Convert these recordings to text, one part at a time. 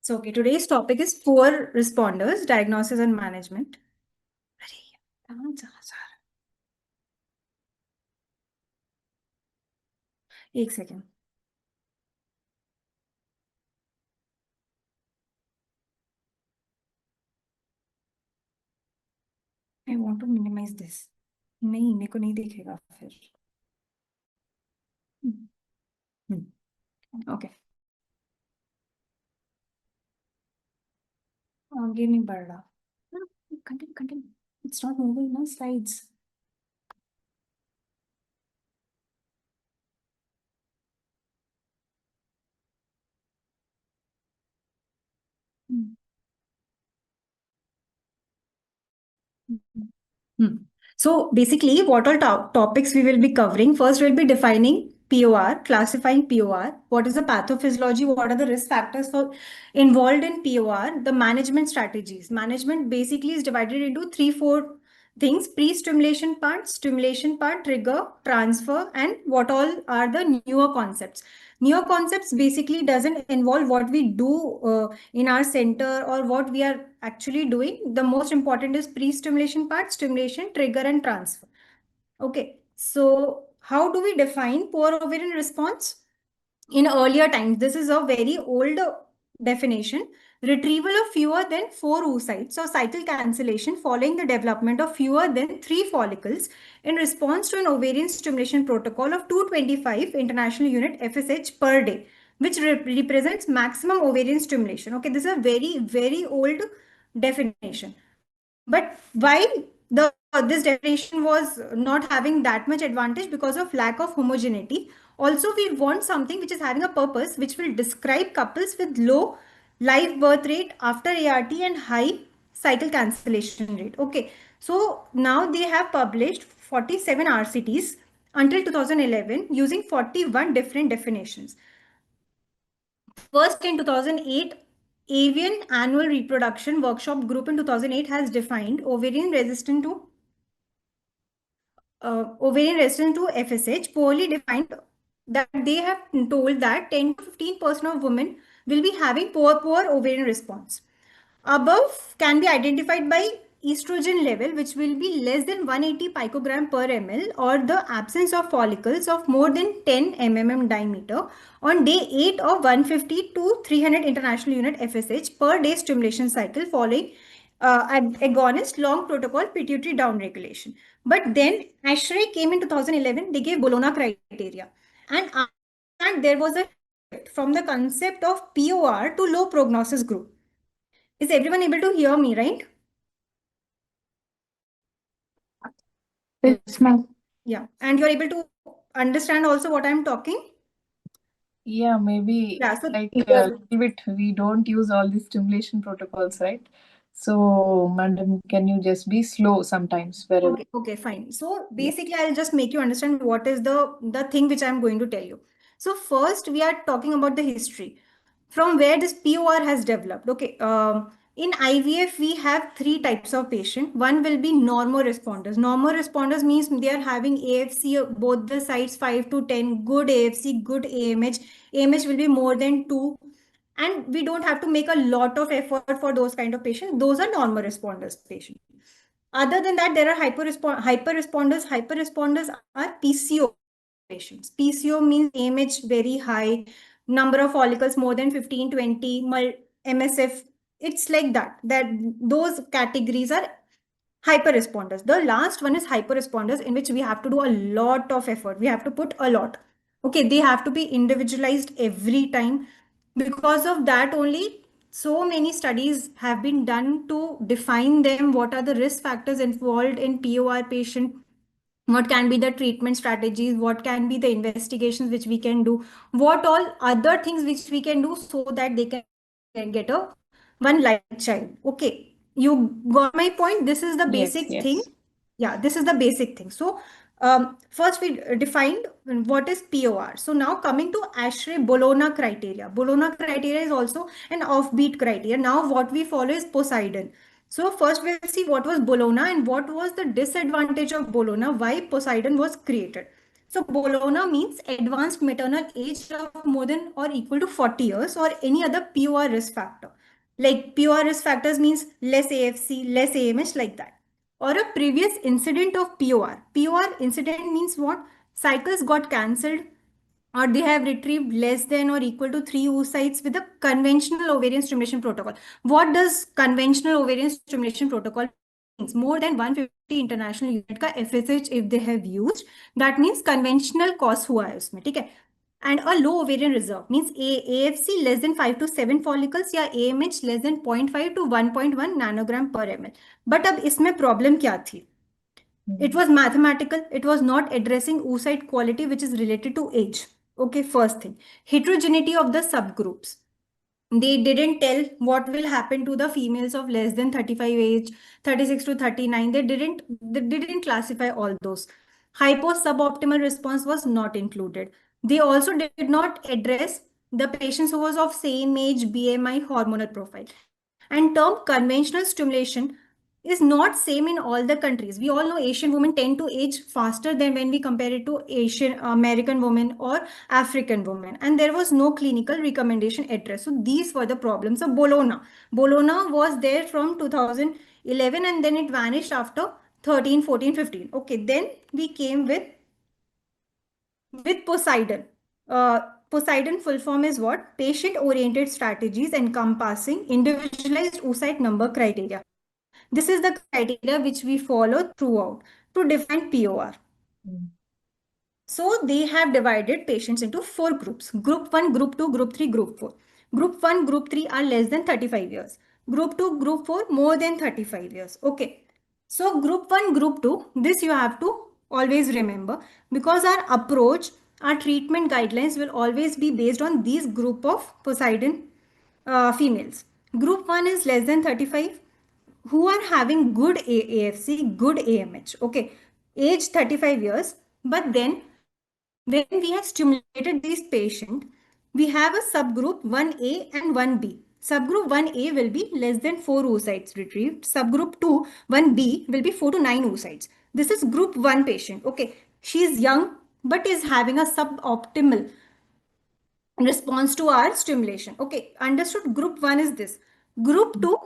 So, okay, today's topic is poor responders, diagnosis and management. अरे यार, कहाँ जा रहा है? एक second. I want to minimize this. नहीं, मेरे को नहीं दिखेगा फिर. ओके. आगे नहीं बढ़ रहा. Continue continue. It's not moving ना slides. Hmm. So basically, what all topics we will be covering? First, we'll be defining POR, classifying POR. What is the pathophysiology? What are the risk factors for involved in POR? The management strategies. Management basically is divided into three, four things: stimulation part, trigger, transfer, and what all are the newer concepts. Newer concepts basically doesn't involve what we do in our center or what we are actually doing. The most important is pre-stimulation part, stimulation, trigger, and transfer. Okay, so how do we define poor ovarian response? In earlier times, this is a very old definition. Retrieval of fewer than 4 oocytes or cycle cancellation following the development of fewer than 3 follicles in response to an ovarian stimulation protocol of 225 international unit FSH per day, which represents maximum ovarian stimulation. Okay, this is a very, very old definition. But why the this definition was not having that much advantage? Because of lack of homogeneity. Also, we want something which is having a purpose, which will describe couples with low live birth rate after ART and high cycle cancellation rate. Okay, so now they have published 47 RCTs until 2011 using 41 different definitions. First, in 2008, Avian Annual Reproduction Workshop Group in 2008 has defined ovarian resistant to FSH, poorly defined, that they have told that 10 to 15% of women will be having poor ovarian response. Above can be identified by estrogen level, which will be less than 180 picogram per ml, or the absence of follicles of more than 10 mm diameter on day 8 of 150 to 300 international unit FSH per day stimulation cycle following agonist long protocol pituitary downregulation. But then ASHRAE came in 2011, they gave Bologna criteria. And after that, there was a shift from the concept of POR to low prognosis group. Is everyone able to hear me, right? Yes, ma'am. Yeah. And you're able to understand also what I'm talking? Yeah, maybe Yeah. So, like a little bit we don't use all the stimulation protocols, right? So, madam, can you just be slow sometimes wherever? okay, fine. So Yeah. basically, I'll just make you understand what is the thing which I'm going to tell you. So first, we are talking about the history from where this POR has developed. Okay. In IVF, we have three types of patient. One will be normal responders. Normal responders means they are having AFC both the sides 5 to 10, good AFC, good AMH. AMH will be more than 2. And we don't have to make a lot of effort for those kind of patients. Those are normal responders patients. Other than that, there are hyper responders. Hyper responders are PCO patients. PCO means AMH very high, number of follicles more than 15, 20, MSF. It's like that. That those categories are hyper responders. The last one is hyper responders, in which we have to do a lot of effort. We have to put a lot. Okay, they have to be individualized every time. Because of that only, so many studies have been done to define them. What are the risk factors involved in POR patient? What can be the treatment strategies? What can be the investigations which we can do? What all other things which we can do so that they can get a one life child? Okay, you got my point. This is the Yes, basic thing. yes. Yeah, this is the basic thing. So first we defined what is POR. So now coming to ASHRAE Bologna criteria. Bologna criteria is also an offbeat criteria. Now what we follow is Poseidon. So first we'll see what was Bologna and what was the disadvantage of Bologna, why Poseidon was created. So Bologna means advanced maternal age of more than or equal to 40 years or any other POR risk factor. Like POR risk factors means less AFC, less AMH like that. Or a previous incident of POR. POR incident means what? Cycles got cancelled or they have retrieved less than or equal to 3 oocytes with a conventional ovarian stimulation protocol. What does conventional ovarian stimulation protocol means? More than 150 international unit का FSH if they have used, that means conventional cause हुआ है उसमें, ठीक है. And a low ovarian reserve means AFC less than 5 to 7 follicles या AMH less than 0.5 to 1.1 nanogram per ml. But अब इसमें problem क्या थी? It was mathematical. It was not addressing oocyte quality, which is related to age. Okay, first thing. Heterogeneity of the subgroups. They didn't tell what will happen to the females of less than 35 age, 36 to 39. They didn't classify all those. Hypo suboptimal response was not included. They also did not address the patients who was of same age, BMI, hormonal profile. And term conventional stimulation is not same in all the countries. We all know Asian women tend to age faster than when we compare it to Asian American women or African women. And there was no clinical recommendation addressed. So these were the problems of Bologna. Bologna was there from 2011 and then it vanished after 13, 14, 15. Okay, then we came with Poseidon. Poseidon full form is what? Patient-oriented strategies encompassing individualized oocyte number criteria. This is the criteria which we follow throughout to define POR. So they have divided patients into 4 groups. Group 1, Group 2, Group 3, Group 4. Group 1, Group 3 are less than 35 years. Group 2, Group 4 more than 35 years. Okay. So Group 1, Group 2, this you have to always remember because our approach, our treatment guidelines will always be based on these group of Poseidon females. Group 1 is less than 35 who are having good AFC, good AMH. Okay. Age 35 years. But then when we have stimulated these patients, we have a subgroup 1A and 1B. Subgroup 1A will be less than 4 oocytes retrieved. Subgroup 2, 1B will be 4 to 9 oocytes. This is group 1 patient. Okay, she is young but is having a suboptimal response to our stimulation. Okay, understood. Group 1 is this. Group 2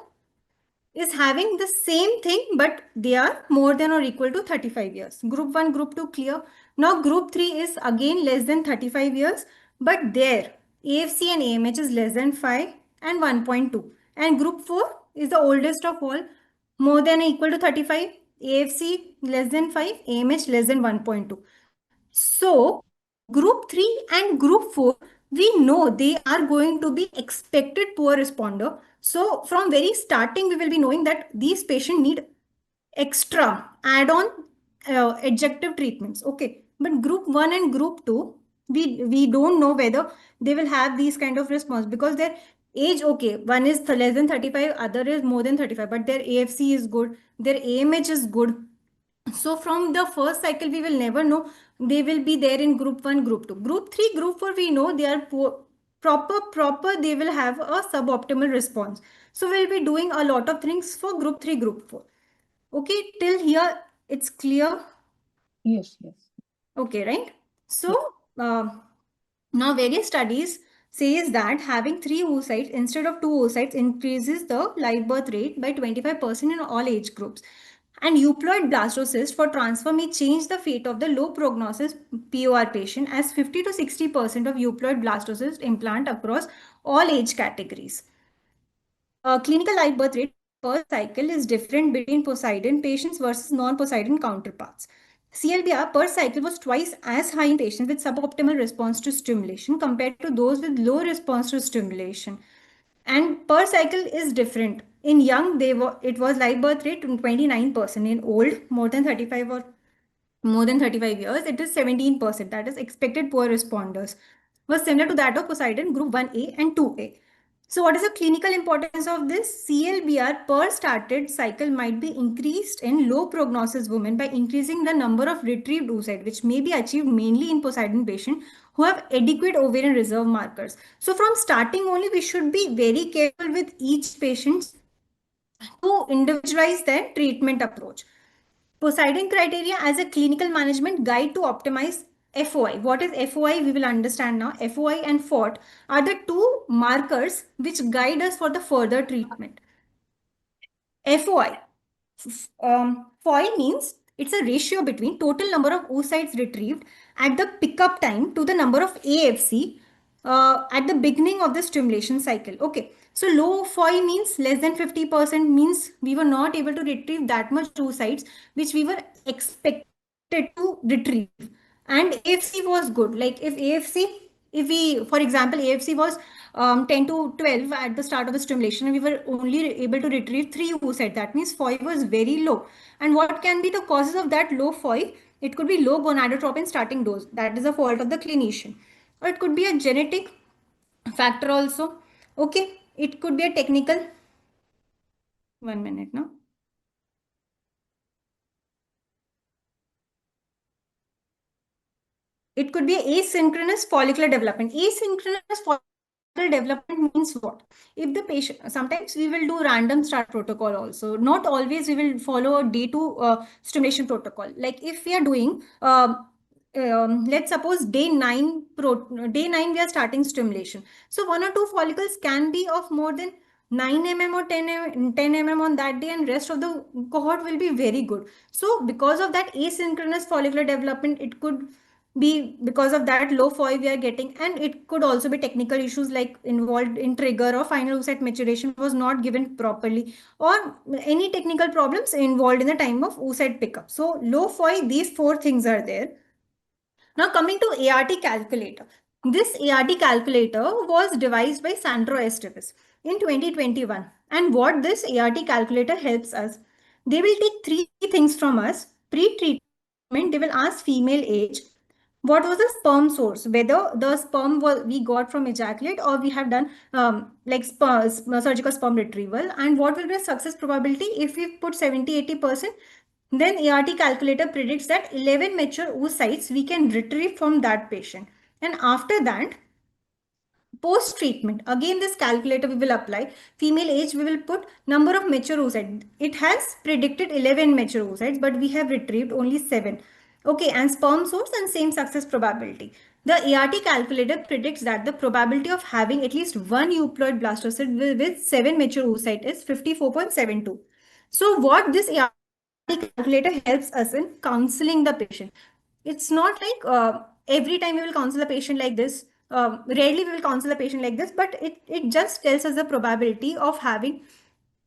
is having the same thing, but they are more than or equal to 35 years. Group 1, Group 2 clear. Now Group 3 is again less than 35 years, but there AFC and AMH is less than 5 and 1.2. And Group 4 is the oldest of all, more than or equal to 35, AFC less than 5, AMH less than 1.2. So Group 3 and Group 4, we know they are going to be expected poor responder. So from very starting, we will be knowing that these patients need extra add-on adjunctive treatments. Okay, but Group 1 and Group 2, we don't know whether they will have these kind of response because their age, okay, one is less than 35, other is more than 35, but their AFC is good, their AMH is good. So from the first cycle, we will never know they will be there in Group 1, Group 2. Group 3, Group 4, we know they are poor, proper, they will have a suboptimal response. So we'll be doing a lot of things for Group 3, Group 4. Okay, till here, it's clear? Yes, yes. Okay, right? So now various studies says that having 3 oocytes instead of 2 oocytes increases the live birth rate by 25% in all age groups. And euploid blastocyst for transfer may change the fate of the low prognosis POR patient as 50 to 60% of euploid blastocyst implant across all age categories. Clinical live birth rate per cycle is different between Poseidon patients versus non-Poseidon counterparts. CLBR per cycle was twice as high in patients with suboptimal response to stimulation compared to those with low response to stimulation. And per cycle is different. In young, it was live birth rate 29%. In old, more than 35 or more than 35 years, it is 17%. That is expected poor responders. Was similar to that of Poseidon group 1A and 2A. So what is the clinical importance of this? CLBR per started cycle might be increased in low prognosis women by increasing the number of retrieved oocyte, which may be achieved mainly in Poseidon patient who have adequate ovarian reserve markers. So from starting only, we should be very careful with each patient to individualize their treatment approach. Poseidon criteria as a clinical management guide to optimize FOI. What is FOI? We will understand now. FOI and FOT are the two markers which guide us for the further treatment. FOI. FOI means it's a ratio between total number of oocytes retrieved at the pickup time to the number of AFC at the beginning of the stimulation cycle. Okay. So low FOI means less than 50%, means we were not able to retrieve that much oocytes which we were expected to retrieve. And AFC was good. Like if we, for example, AFC was 10 to 12 at the start of the stimulation, and we were only able to retrieve 3 oocytes. That means FOI was very low. And what can be the causes of that low FOI? It could be low gonadotropin starting dose. That is a fault of the clinician. Or it could be a genetic factor also. Okay. It could be a technical. 1 minute now. It could be asynchronous follicular development. Asynchronous follicular development means what? If the patient, sometimes we will do random start protocol also. Not always we will follow a day 2 stimulation protocol. Like if we are doing, let's suppose day 9 we are starting stimulation. So 1 or 2 follicles can be of more than 9 mm or 10 mm on that day, and rest of the cohort will be very good. So because of that asynchronous follicular development, it could be because of that low FOI we are getting, and it could also be technical issues like involved in trigger or final oocyte maturation was not given properly, or any technical problems involved in the time of oocyte pickup. So low FOI, these 4 things are there. Now coming to ART calculator. This ART calculator was devised by Sandro Esteves in 2021. And what this ART calculator helps us, they will take 3 things from us. Pre-treatment, they will ask female age, what was the sperm source, whether the sperm we got from ejaculate or we have done surgical sperm retrieval, and what will be the success probability. If we put 70-80%, then ART calculator predicts that 11 mature oocytes we can retrieve from that patient. And after that, post treatment, again this calculator we will apply. Female age, we will put number of mature oocytes. It has predicted 11 mature oocytes, but we have retrieved only 7. Okay, and sperm source and same success probability. The ART calculator predicts that the probability of having at least one euploid blastocyst with 7 mature oocytes is 54.72. So what this ART calculator helps us in counseling the patient. It's not like every time we will counsel a patient like this. Rarely we will counsel a patient like this, but it just tells us the probability of having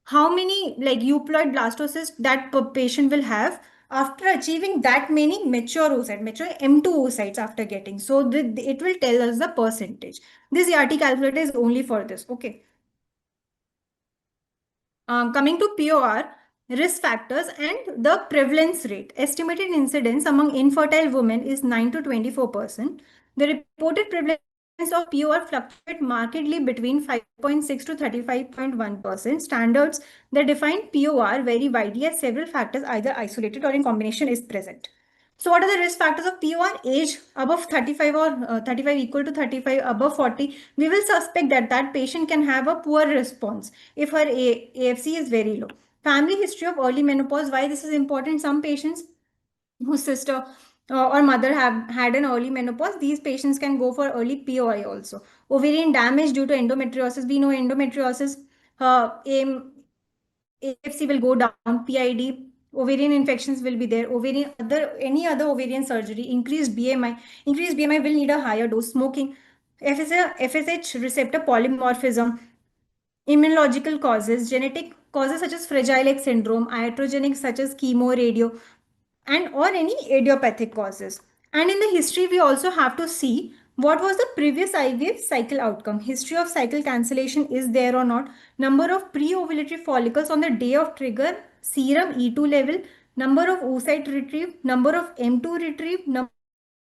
how many like euploid blastocysts that patient will have after achieving that many mature oocytes, mature M2 oocytes after getting. So it will tell us the percentage. This ART calculator is only for this. Okay. Coming to POR, risk factors and the prevalence rate. Estimated incidence among infertile women is 9 to 24%. The reported prevalence of POR fluctuate markedly between 5.6 to 35.1%. Standards that define POR vary widely as several factors, either isolated or in combination, is present. So what are the risk factors of POR? Age above 35 or 35 equal to 35, above 40. We will suspect that that patient can have a poor response if her AFC is very low. Family history of early menopause. Why this is important? Some patients whose sister or mother have had an early menopause, these patients can go for early POI also. Ovarian damage due to endometriosis. We know endometriosis, AFC will go down, PID, ovarian infections will be there, any other ovarian surgery, increased BMI will need a higher dose, smoking, FSH receptor polymorphism, immunological causes, genetic causes such as Fragile X syndrome, iatrogenic such as chemo, radio, and or any idiopathic causes. And in the history, we also have to see what was the previous IVF cycle outcome. History of cycle cancellation is there or not. Number of pre-ovulatory follicles on the day of trigger, serum E2 level, number of oocyte retrieved, number of M2 retrieved, number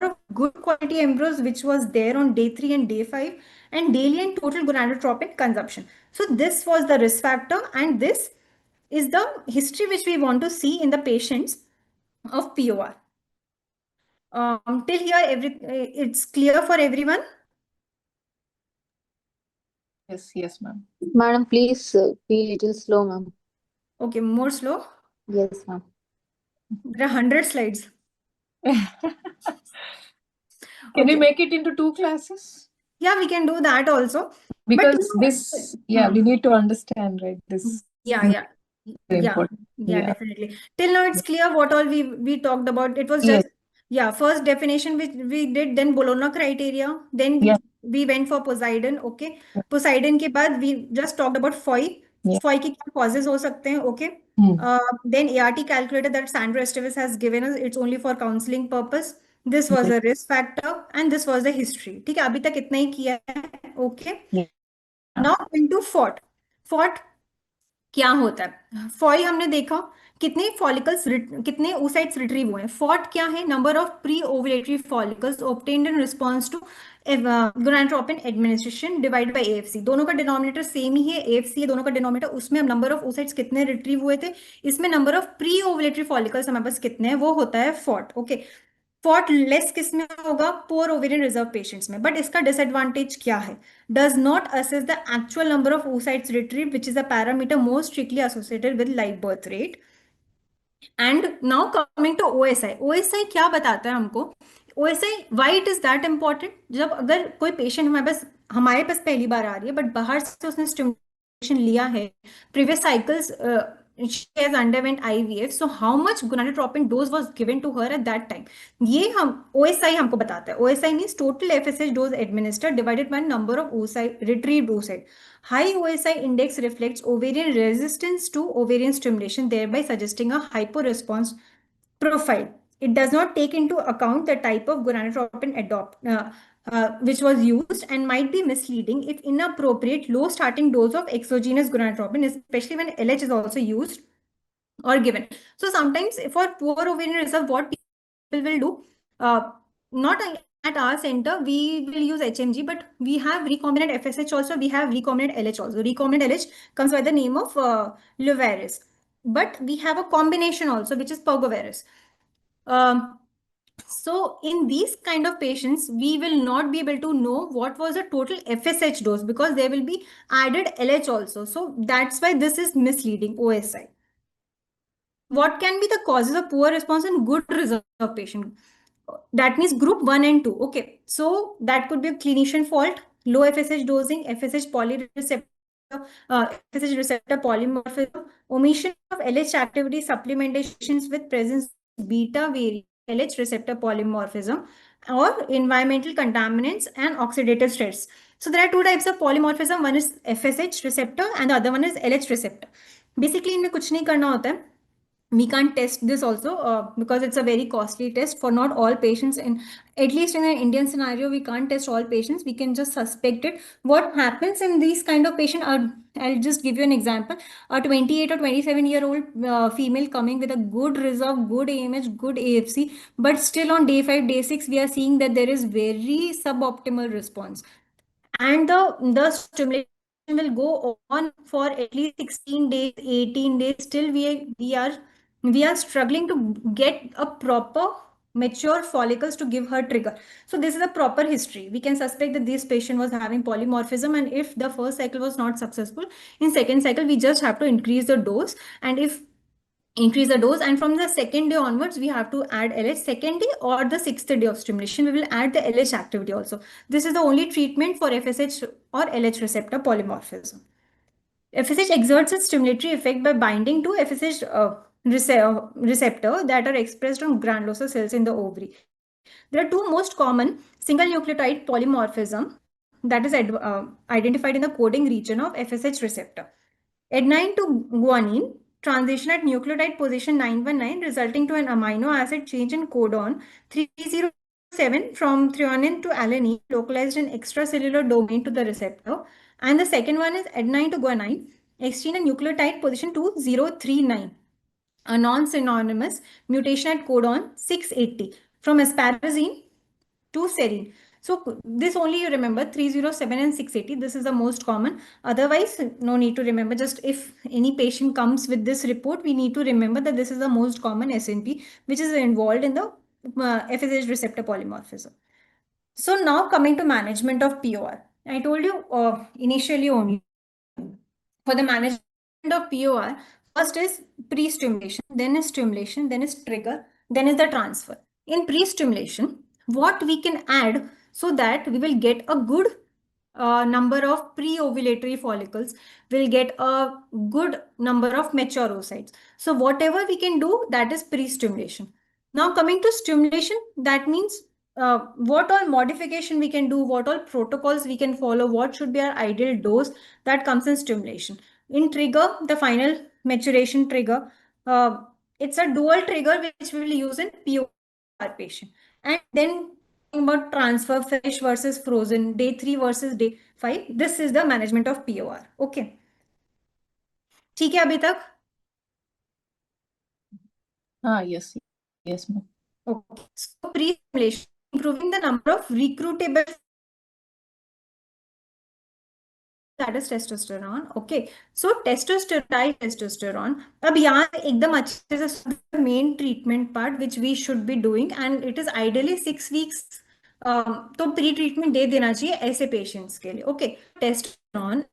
of good quality embryos which was there on day 3 and day 5, and daily and total gonadotropin consumption. So this was the risk factor, and this is the history which we want to see in the patients of POR. Till here, it's clear for everyone? Yes, ma'am. Madam, please be little slow, ma'am. Okay, more slow. Yes, ma'am. There are 100 slides. Can we Okay. make it into 2 classes? Yeah, we can do that also. Because you know, this, yeah, we need to understand, right? This yeah, thing yeah. is very Yeah, important. yeah, Yeah. definitely. Till now, it's clear what all we talked about. It was Yes. just, yeah, first definition which we did, then Bologna criteria, then Yeah. we went for Poseidon, okay. Poseidon के बाद we just talked about FOI. Yeah. FOI के क्या causes हो सकते हैं, okay. Then ART calculator that Sandro Esteves has given us, it's only for counseling purpose. This was the risk factor and this was the history. ठीक है, अभी तक इतना ही किया है, okay. Yeah. Now into FORT. FORT क्या होता है? फॉई हमने देखा कितने फॉलिकल्स कितने oocytes रिट्रीव हुए हैं. फॉट क्या है? Number of pre ovulatory follicles obtained in response to gonadotropin administration divided by AFC. दोनों का डिनोमिनेटर सेम ही है, AFC है दोनों का डिनोमिनेटर. उसमें हम नंबर ऑफ oocytes कितने रिट्रीव हुए थे, इसमें number of pre ovulatory follicles हमारे पास कितने हैं, वो होता है फॉट. ओके, फॉट लेस किस में होगा? पोर ओवेरियन रिजर्व पेशेंट्स में. बट इसका डिसएडवांटेज क्या है? Does not assess the actual number of oocytes retrieved, which is a parameter most strictly associated with live birth rate. And now coming to OSI. OSI क्या बताता है हमको? OSI, why it is that important? जब अगर कोई patient हमारे पास पहली बार आ रही है, बट बाहर से उसने स्टिमुलेशन लिया है, previous cycles she has underwent IVF, so how much gonadotropin dose was given to her at that time? ये हम OSI हमको बताता है. OSI means total FSH dose administered divided by number of oocyte retrieved oocyte. High OSI index reflects ovarian resistance to ovarian stimulation, thereby suggesting a hyporesponse profile. It does not take into account the type of gonadotropin which was used, and might be misleading if inappropriate low starting dose of exogenous gonadotropin, especially when LH is also used or given. So sometimes for poor ovarian reserve, what people will do, not at our center, we will use HMG, but we have recombinant FSH also, we have recombinant LH also. Recombinant LH comes by the name of Luvaris. But we have a combination also, which is Pergoveris. So in these kind of patients, we will not be able to know what was the total FSH dose, because there will be added LH also. So that's why this is misleading, OSI. What can be the causes of poor response in good reserve patient? That means group 1 and 2. Okay, so that could be a clinician fault, low FSH dosing, FSH polyreceptor, FSH receptor polymorphism, omission of LH activity supplementations with presence beta variant LH receptor polymorphism, or environmental contaminants and oxidative stress. So there are two types of polymorphism. One is FSH receptor and the other one is LH receptor. Basically, इनमें कुछ नहीं करना होता है. We can't test this also because it's a very costly test for not all patients. In at least in an Indian scenario, we can't test all patients. We can just suspect it. What happens in these kind of patient? I'll just give you an example. A 28 or 27-year-old female coming with a good reserve, good AMH, good AFC, but still on day 5, day 6, we are seeing that there is very suboptimal response, and the stimulation will go on for at least 16 days, 18 days. Still we are struggling to get a proper mature follicles to give her trigger. So this is a proper history. We can suspect that this patient was having polymorphism, and if the first cycle was not successful, in second cycle we just have to increase the dose. And if increase the dose, and from the second day onwards we have to add LH. Second day or the sixth day of stimulation, we will add the LH activity also. This is the only treatment for FSH or LH receptor polymorphism. FSH exerts its stimulatory effect by binding to FSH receptor that are expressed on granulosa cells in the ovary. There are two most common single nucleotide polymorphism that is identified in the coding region of FSH receptor. Adenine to guanine transition at nucleotide position 919, resulting to an amino acid change in codon 307 from threonine to alanine, localized in extracellular domain to the receptor. And the second one is adenine to guanine, exchange at nucleotide position 2039, a non-synonymous mutation at codon 680 from asparagine to serine. So this only you remember 307 and 680. This is the most common. Otherwise, no need to remember. Just if any patient comes with this report, we need to remember that this is the most common SNP which is involved in the FSH receptor polymorphism. So now coming to management of POR. I told you initially only for the management of POR, first is pre-stimulation, then is stimulation, then is trigger, then is the transfer. In pre-stimulation, what we can add so that we will get a good number of pre-ovulatory follicles, will get a good number of mature oocytes. So whatever we can do, that is pre-stimulation. Now coming to stimulation, that means what all modification we can do, what all protocols we can follow, what should be our ideal dose, that comes in stimulation. In trigger, the final maturation trigger, uh, it's a dual trigger which we will use in POR patient. And then about transfer fresh versus frozen, day 3 versus day 5. This is the management of POR. Okay. ठीक है अभी तक? Yes. Yes, ma'am. Okay. So pre-stimulation, improving the number of recruitable, that is testosterone. Okay. So testosterone, testosterone. अब यहाँ एकदम अच्छे से main treatment part which we should be doing, and it is ideally 6 weeks. तो pre treatment दे देना चाहिए ऐसे patients के लिए. Okay. Testosterone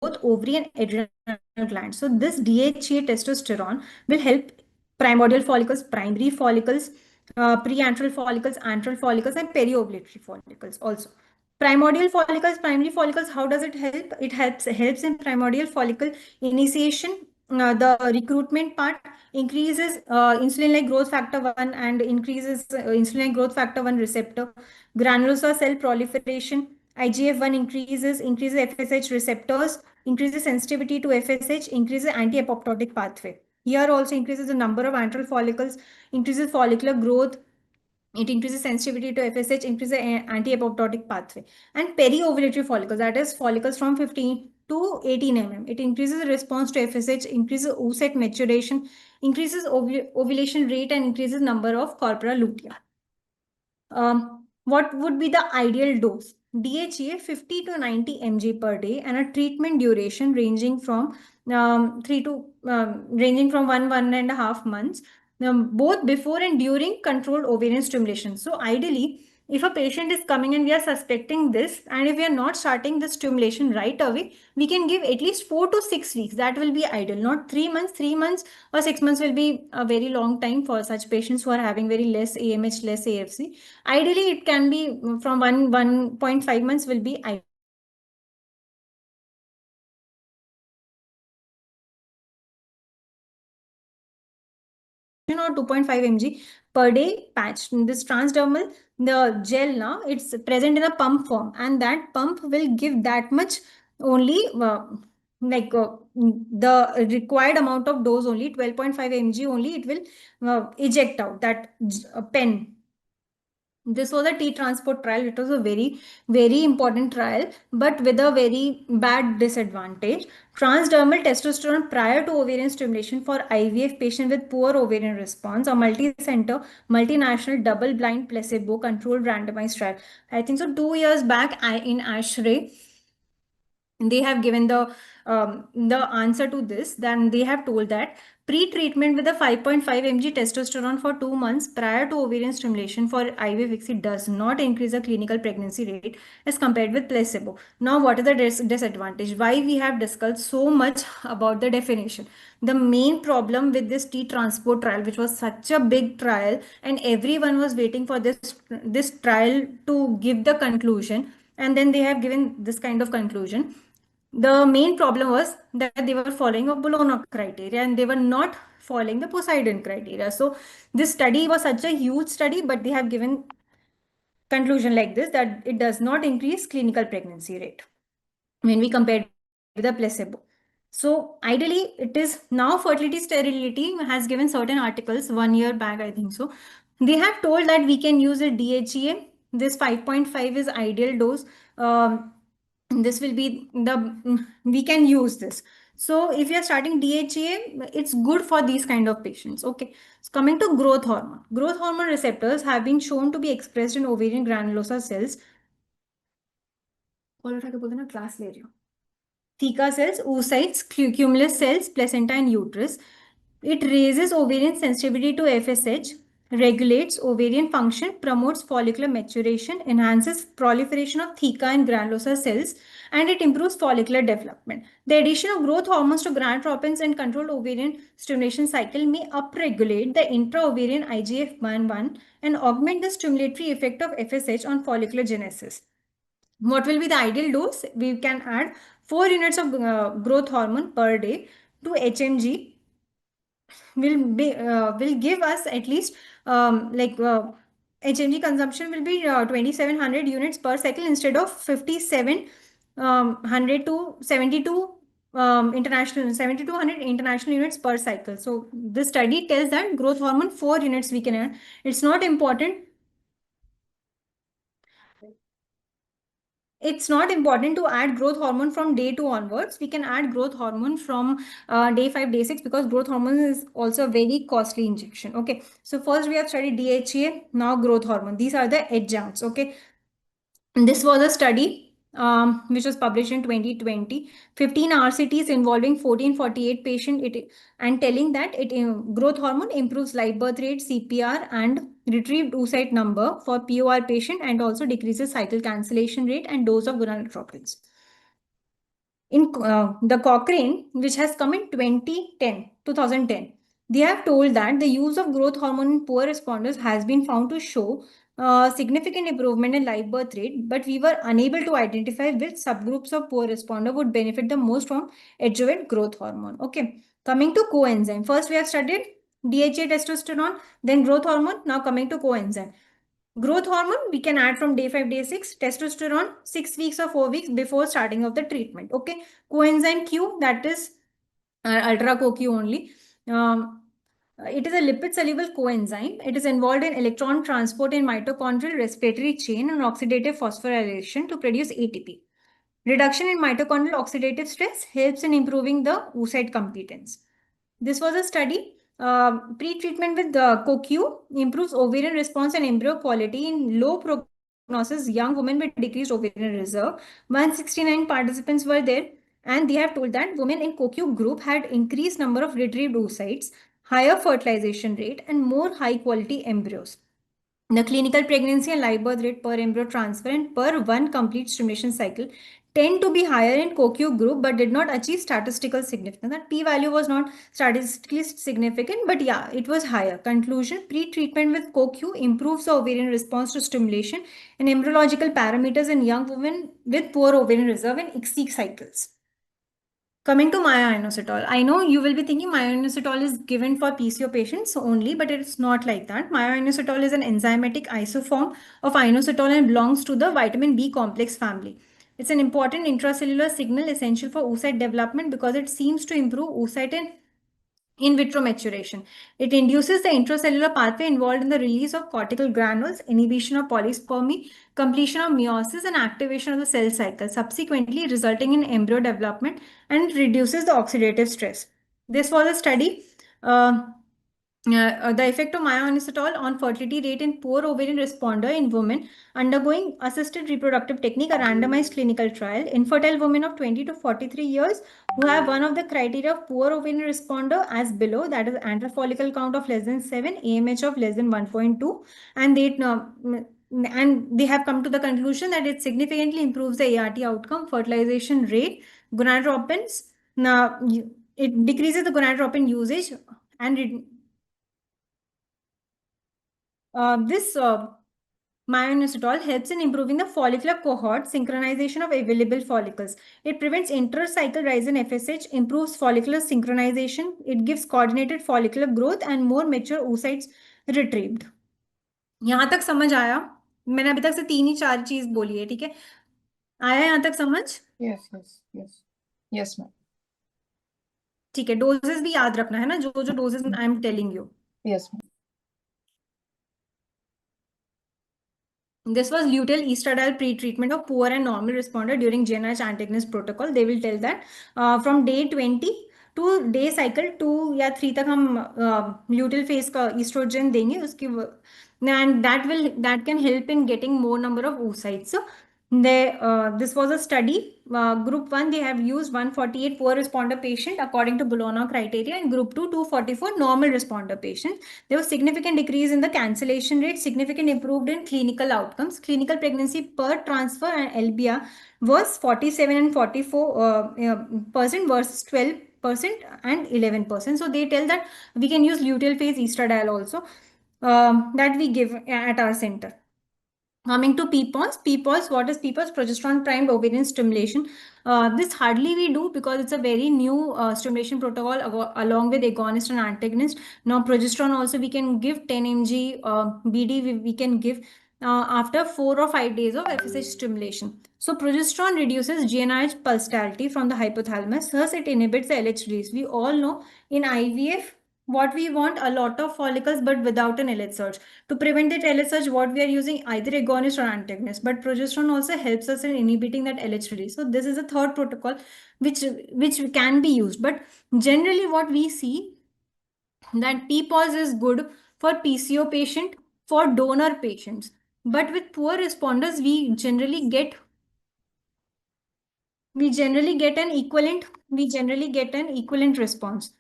both ovary and adrenal glands. So this DHEA testosterone will help primordial follicles, primary follicles, preantral follicles, antral follicles, and periovulatory follicles also. Primordial follicles, primary follicles, how does it help? It helps in primordial follicle initiation. The recruitment part increases insulin-like growth factor 1 and increases insulin-like growth factor 1 receptor. Granulosa cell proliferation, IGF-1 increases FSH receptors, increases sensitivity to FSH, increases anti-apoptotic pathway. Here also increases the number of antral follicles, increases follicular growth. It increases sensitivity to FSH, increases anti-apoptotic pathway. And peri-ovulatory follicles, that is follicles from 15 to 18 mm. It increases response to FSH, increases oocyte maturation, increases ovulation rate, and increases number of corpora lutea. What would be the ideal dose? DHEA 50 to 90 mg per day, and a treatment duration ranging from ranging from 1.5 months, both before and during controlled ovarian stimulation. So ideally, if a patient is coming and we are suspecting this, and if we are not starting the stimulation right away, we can give at least 4 to 6 weeks. That will be ideal. Not 3 months. 3 months or 6 months will be a very long time for such patients who are having very less AMH, less AFC. Ideally, it can be from 1.5 months will be ideal. Or 2.5 mg per day patch. This transdermal, the gel now, it's present in a pump form, and that pump will give that much only, the required amount of dose only, 12.5 mg only, it will eject out that pen. This was a T-Transport trial. It was a very, very important trial, but with a very bad disadvantage. Transdermal testosterone prior to ovarian stimulation for IVF patient with poor ovarian response, a multi-center, multinational, double-blind, placebo-controlled randomized trial. I think so 2 years back in ASHRAE, they have given the answer to this. Then they have told that pre-treatment with a 5.5 mg testosterone for 2 months prior to ovarian stimulation for IVF does not increase the clinical pregnancy rate as compared with placebo. Now, what is the disadvantage? Why we have discussed so much about the definition? The main problem with this T-Transport trial, which was such a big trial, and everyone was waiting for this trial to give the conclusion, and then they have given this kind of conclusion. The main problem was that they were following a Bologna criteria and they were not following the Poseidon criteria. So this study was such a huge study, but they have given conclusion like this, that it does not increase clinical pregnancy rate when we compare with the placebo. So ideally, it is now fertility sterility has given certain articles 1 year back, I think so. They have told that we can use a DHEA. This 5.5 is ideal dose. This will be we can use this. So if you are starting DHEA, it's good for these kind of patients. Okay. So coming to growth hormone. Growth hormone receptors have been shown to be expressed in ovarian granulosa cells. Class ले रही हूँ. Theca cells, oocytes, cumulus cells, placenta, and uterus. It raises ovarian sensitivity to FSH, regulates ovarian function, promotes follicular maturation, enhances proliferation of theca and granulosa cells, and it improves follicular development. The addition of growth hormones to gonadotropins and controlled ovarian stimulation cycle may upregulate the intra-ovarian IGF-1 and augment the stimulatory effect of FSH on follicular genesis. What will be the ideal dose? We can add 4 units of growth hormone per day to HMG will give us at least HMG consumption will be 2700 units per cycle instead of 5700 to 72 international 7200 international units per cycle. So this study tells that growth hormone 4 units we can add. It's not important. It's not important to add growth hormone from day 2 onwards. We can add growth hormone from day 5, day 6 because growth hormone is also a very costly injection. Okay, so first we have studied DHEA, now growth hormone. These are the adjuncts. Okay, and this was a study which was published in 2020. 15 RCTs involving 1448 patients and telling that growth hormone improves live birth rate, CPR, and retrieved oocyte number for POR patient and also decreases cycle cancellation rate and dose of gonadotropins. In the Cochrane, which has come in 2010, they have told that the use of growth hormone in poor responders has been found to show significant improvement in live birth rate, but we were unable to identify which subgroups of poor responder would benefit the most from adjuvant growth hormone. Okay, coming to coenzyme. First, we have studied DHA, testosterone, then growth hormone. Now coming to coenzyme. Growth hormone we can add from day 5, day 6. Testosterone 6 weeks or 4 weeks before starting of the treatment. Okay. Coenzyme Q, that is ultra CoQ only. It is a lipid soluble coenzyme. It is involved in electron transport in mitochondrial respiratory chain and oxidative phosphorylation to produce ATP. Reduction in mitochondrial oxidative stress helps in improving the oocyte competence. This was a study. Pre-treatment with CoQ improves ovarian response and embryo quality in low prognosis young women with decreased ovarian reserve. 169 participants were there, and they have told that women in CoQ group had increased number of retrieved oocytes, higher fertilization rate, and more high-quality embryos. The clinical pregnancy and live birth rate per embryo transfer and per one complete stimulation cycle tend to be higher in CoQ group but did not achieve statistical significance. That p-value was not statistically significant, but yeah, it was higher. Conclusion, pre-treatment with CoQ improves the ovarian response to stimulation and embryological parameters in young women with poor ovarian reserve and ICSI cycles. Coming to myo-inositol, I know you will be thinking myo-inositol is given for PCO patients only, but it's not like that. Myo-inositol is an enzymatic isoform of inositol and belongs to the vitamin B complex family. It's an important intracellular signal essential for oocyte development because it seems to improve oocyte and in vitro maturation. It induces the intracellular pathway involved in the release of cortical granules, inhibition of polyspermy, completion of meiosis, and activation of the cell cycle, subsequently resulting in embryo development, and reduces the oxidative stress. This was a study. The effect of myo-inositol on fertility rate in poor ovarian responder in women undergoing assisted reproductive technique, a randomized clinical trial. Infertile women of 20 to 43 years who have one of the criteria of poor ovarian responder as below, that is antral follicle count of less than 7, AMH of less than 1.2, and they have come to the conclusion that it significantly improves the ART outcome, fertilization rate, gonadotropins. Now, it decreases the gonadotropin usage and this myo-inositol helps in improving the follicular cohort synchronization of available follicles. It prevents inter-cycle rise in FSH, improves follicular synchronization. It gives coordinated follicular growth and more mature oocytes retrieved. यहाँ तक समझ आया? मैंने अभी तक से 3 ही 4 चीज बोली है, ठीक है? आया यहाँ तक समझ? Yes, ma'am. ठीक है, डोजेस भी याद रखना है ना, जो doses I am telling you. Yes, ma'am. This was luteal estradiol pre-treatment of poor and normal responder during GnRH antagonist protocol. They will tell that from day 20 to day cycle 2 या 3 तक हम luteal phase का estrogen देंगे उसकी, and that can help in getting more number of oocytes. So This was a study. Group 1, they have used 148 poor responder patient according to Bologna criteria, and group 2, 244 normal responder patients. There was significant decrease in the cancellation rate, significant improved in clinical outcomes. Clinical pregnancy per transfer and LBR was 47 and 44 percent versus 12% and 11%. So they tell that we can use luteal phase estradiol also, that we give at our center. Coming to PPOS, what is PPOS? Progesterone primed ovarian stimulation. This hardly we do because it's a very new stimulation protocol along with agonist and antagonist. Now progesterone also we can give 10 mg BD, we can give after 4 or 5 days of FSH stimulation. So progesterone reduces GnRH pulsatility from the hypothalamus, thus it inhibits the LH release. We all know in IVF what we want, a lot of follicles but without an LH surge. To prevent that LH surge, what we are using either agonist or antagonist, but progesterone also helps us in inhibiting that LH release. So this is a third protocol which can be used. But generally what we see that PPOS is good for PCO patient, for donor patients. But with poor responders, we generally get an equivalent response.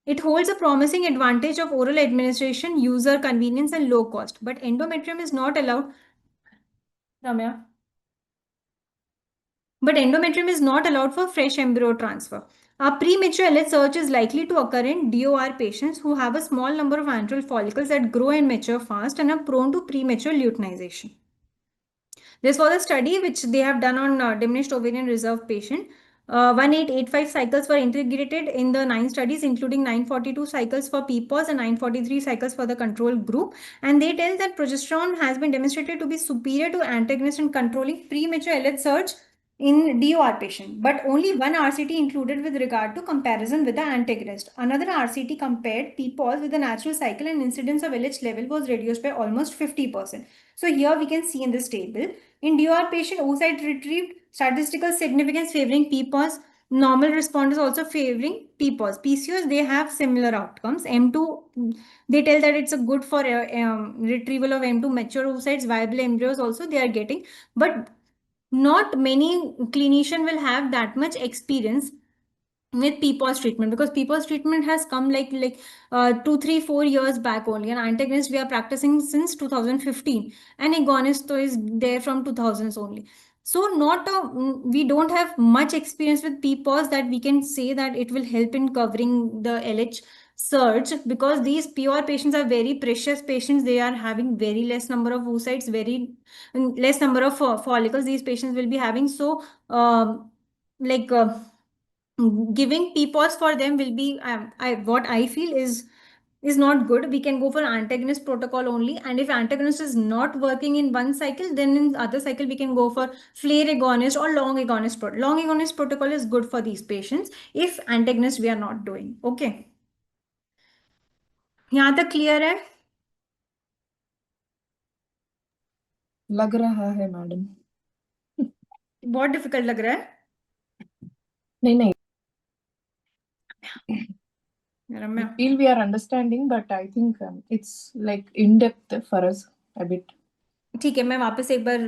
It holds a promising advantage of oral administration, user convenience, and low cost. But endometrium is not allowed. Ramya. But endometrium is not allowed for fresh embryo transfer. A premature LH surge is likely to occur in DOR patients who have a small number of antral follicles that grow and mature fast and are prone to premature luteinization. This was a study which they have done on diminished ovarian reserve patient. 1885 cycles were integrated in the 9 studies, including 942 cycles for PPOS and 943 cycles for the control group. And they tell that progesterone has been demonstrated to be superior to antagonist in controlling premature LH surge in DOR patient, but only one RCT included with regard to comparison with the antagonist. Another RCT compared PPOS with the natural cycle, and incidence of LH level was reduced by almost 50%. So here we can see in this table, in DOR patient, oocyte retrieved statistical significance favoring PPOS, normal responders also favoring PPOS. PCOS, they have similar outcomes. M2, they tell that it's a good for retrieval of M2 mature oocytes, viable embryos also they are getting, but not many clinician will have that much experience with PPOS treatment, because PPOS treatment has come like 2, 3, 4 years back only. And antagonist we are practicing since 2015, and agonist though is there from 2000s only. So we don't have much experience with PPOS that we can say that it will help in covering the LH surge, because these POR patients are very precious patients. They are having very less number of oocytes, very less number of follicles these patients will be having. So like giving PPOS for them will be what I feel is not good. We can go for antagonist protocol only, and if antagonist is not working in one cycle, then in other cycle we can go for flare agonist or long agonist protocol. Long agonist protocol is good for these patients if antagonist we are not doing. Okay, यहाँ तक clear है? लग रहा है madam. बहुत difficult लग रहा है? नहीं. I Ramya, feel we are understanding, but I think it's like in depth for us a bit. ठीक है, मैं वापस एक बार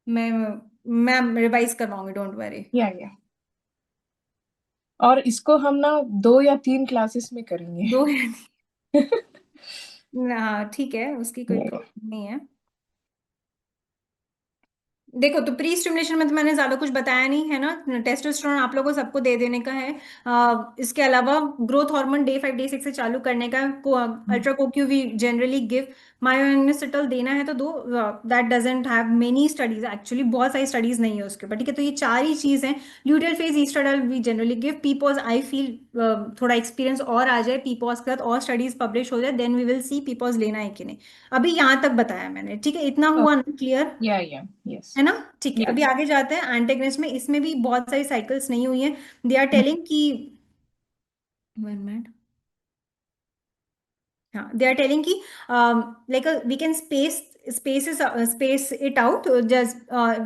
मैं रिवाइज करवाऊंगी, डोंट वरी. Yeah. और इसको हम ना 2 या 3 क्लासेस में करेंगे. 2 हाँ ठीक है, उसकी कोई प्रॉब्लम नहीं है. देखो, तो प्री स्टिमुलेशन में तो मैंने ज्यादा कुछ बताया नहीं है ना. टेस्टोस्टेरोन आप लोगों को सबको दे देने का है. इसके अलावा ग्रोथ हार्मोन डे 5 डे 6 से चालू करने का. Ultra CoQ we generally give. Myoinositol देना है तो दो. That doesn't have many studies, actually बहुत सारी स्टडीज नहीं है उसके ऊपर. ठीक है, तो ये 4 ही चीज है. Luteal phase estradiol we generally give. पीपॉज आई फील थोड़ा एक्सपीरियंस और आ जाए पीपॉज के साथ, और स्टडीज पब्लिश हो जाए, देन वी विल सी पीपॉज लेना है कि नहीं. अभी यहाँ तक बताया मैंने. ठीक है, इतना हुआ ना क्लियर? Yeah, yes. है ना? ठीक है, Yes. अभी आगे जाते हैं एंटेगनिस्ट में. इसमें भी बहुत सारी साइकिल्स नहीं हुई हैं. दे आर टेलिंग कि 1 मिनट. हाँ, दे आर टेलिंग कि like we can space space it out. Just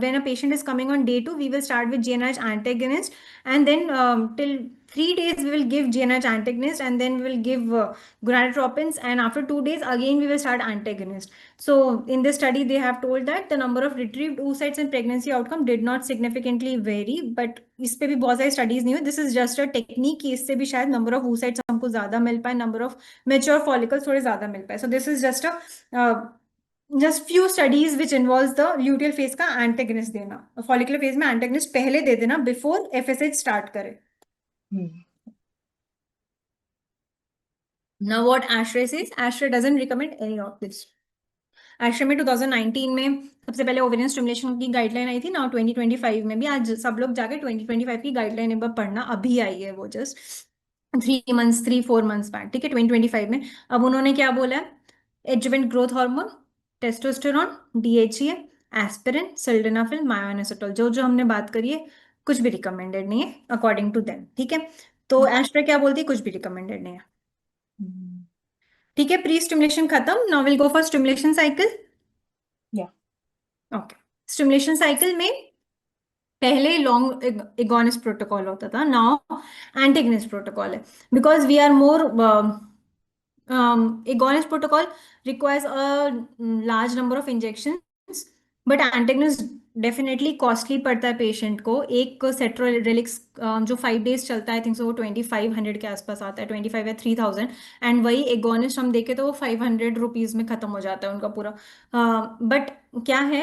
when a patient is coming on day 2, we will start with GnRH antagonist, and then till 3 days we will give GnRH antagonist, and then we will give gonadotropins, and after 2 days again we will start antagonist. So in this study, they have told that the number of retrieved oocytes and pregnancy outcome did not significantly vary, but इस पे भी बहुत सारी studies नहीं हुई. This is just a technique कि इससे भी शायद नंबर ऑफ oocytes हमको ज्यादा मिल पाए, नंबर ऑफ मेच्योर फॉलिकल्स थोड़े ज्यादा मिल पाए. So this is just few studies which involve the luteal phase का एंटेगनिस्ट देना. फॉलिकुलर फेज में एंटेगनिस्ट पहले दे देना बिफोर एफएसएच स्टार्ट करे. Now what ASHRAE says, ASHRAE doesn't recommend any of this. ASHRAE में 2019 में सबसे पहले ओवेरियन स्टिमुलेशन की गाइडलाइन आई थी. नाउ 2025 में भी आज सब लोग जाके 2025 की गाइडलाइन एक बार पढ़ना, अभी आई है वो जस्ट 3 4 months बैक. ठीक है, 2025 में. अब उन्होंने क्या बोला है? Adjuvant growth hormone, testosterone, DHEA, aspirin, sildenafil, myoinositol, जो जो हमने बात करी है कुछ भी रिकमेंडेड नहीं है अकॉर्डिंग टू देम. ठीक है, तो ASHRAE क्या बोलती है? कुछ भी रिकमेंडेड नहीं है. ठीक है, प्री स्टिमुलेशन खत्म. Now will go for stimulation cycle. Okay, stimulation cycle में पहले लॉन्ग एगोनिस्ट प्रोटोकॉल होता था, नाउ एंटेगनिस्ट प्रोटोकॉल है. Because we are more agonist protocol requires a large number of injections, but antagonist definitely costly पड़ता है patient को. एक सेट्रोरेलिक्स जो 5 days चलता है, आई थिंक सो वो 2500 के आसपास आता है, 25 या 3000. एंड वही एगोनिस्ट हम देखें तो वो 500 रुपीज में खत्म हो जाता है उनका पूरा. बट क्या है,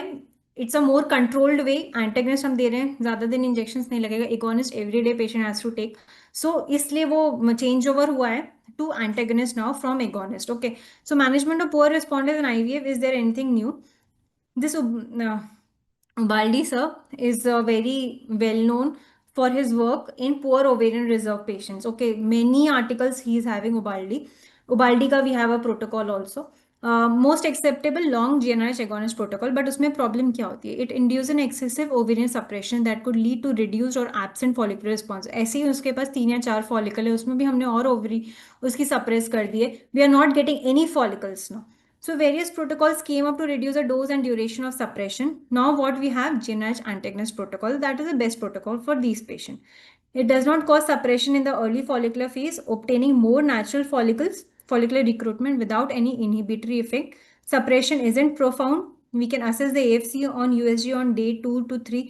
it's a more controlled way. Antagonist हम दे रहे हैं, ज्यादा दिन इंजेक्शन नहीं लगेगा. Agonist everyday patient has to take. So इसलिए वो चेंज ओवर हुआ है to antagonist now from agonist. Okay, so management of poor responders in IVF, is there anything new? This Ubaldi sir is very well known for his work in poor ovarian reserve patients. Okay, many articles he is having. Ubaldi ka we have a protocol also. Most acceptable long GnRH agonist protocol, but उसमें problem क्या होती है? It induces an excessive ovarian suppression that could lead to reduced or absent follicular response. ऐसे ही उसके पास 3 या 4 follicle है, उसमें भी हमने और ovary उसकी suppress कर दी है. We are not getting any follicles now. So various protocols came up to reduce the dose and duration of suppression. Now what we have, GnRH antagonist protocol, that is the best protocol for these patients. It does not cause suppression in the early follicular phase, obtaining more natural follicular recruitment without any inhibitory effect. Suppression isn't profound. We can assess the AFC on USG on day 2 to 3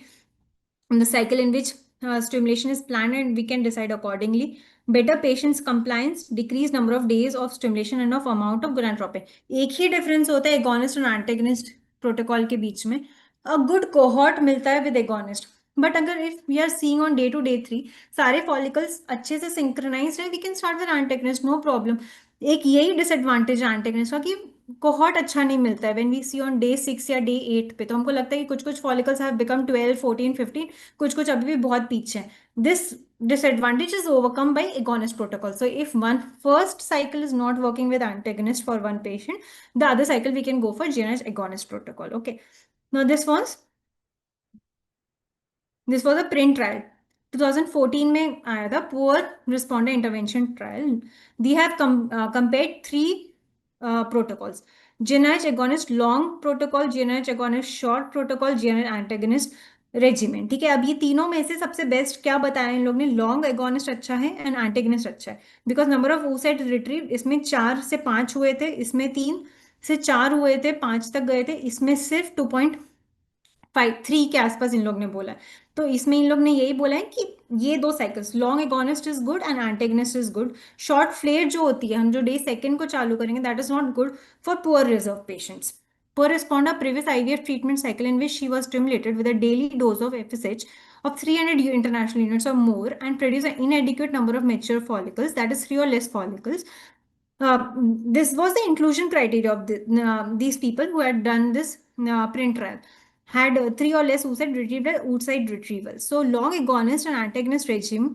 in the cycle in which stimulation is planned, and we can decide accordingly. Better patients compliance, decreased number of days of stimulation and of amount of gonadotropin. एक ही difference होता है agonist और antagonist protocol के बीच में. A good cohort मिलता है with agonist. But अगर if we are seeing on day 2 day 3 सारे फॉलिकल्स अच्छे से सिंक्रोनाइज्ड है, we can start with antagonist, no problem. एक यही डिसएडवांटेज है एंटेगनिस्ट का कि कोहॉर्ट अच्छा नहीं मिलता है. When we see on day 6 या day 8 पे, तो हमको लगता है कि कुछ कुछ फॉलिकल्स हैव बिकम 12 14 15, कुछ कुछ अभी भी बहुत पीछे हैं. This disadvantage is overcome by agonist protocol. So if one first cycle is not working with antagonist for one patient, the other cycle we can go for GnRH agonist protocol. Okay, now this was a print trial. 2014 में आया था, poor responder intervention trial. They have compared 3 protocols: GnRH agonist long protocol, GnRH agonist short protocol, GnRH antagonist regiment. ठीक है, अब ये तीनों में से सबसे बेस्ट क्या बताया इन लोग ने? लॉन्ग एगोनिस्ट अच्छा है एंड एंटेगनिस्ट अच्छा है. Because number of oocyte retrieve इसमें 4 से 5 हुए थे, इसमें 3 से 4 हुए थे, 5 तक गए थे. इसमें सिर्फ 2.53 के आसपास इन लोग ने बोला. तो इसमें इन लोग ने यही बोला है कि ये 2 cycles, long agonist is good and antagonist is good. Short flare जो होती है, हम जो day 2 को चालू करेंगे, that is not good for poor reserve patients. Per responder previous IVF treatment cycle in which she was stimulated with a daily dose of FSH of 300 international units or more and produced an inadequate number of mature follicles, that is 3 or less follicles. This was the inclusion criteria of these people who had done this print trial. Had 3 or less oocyte retrieved at oocyte retrieval. So long agonist and antagonist regime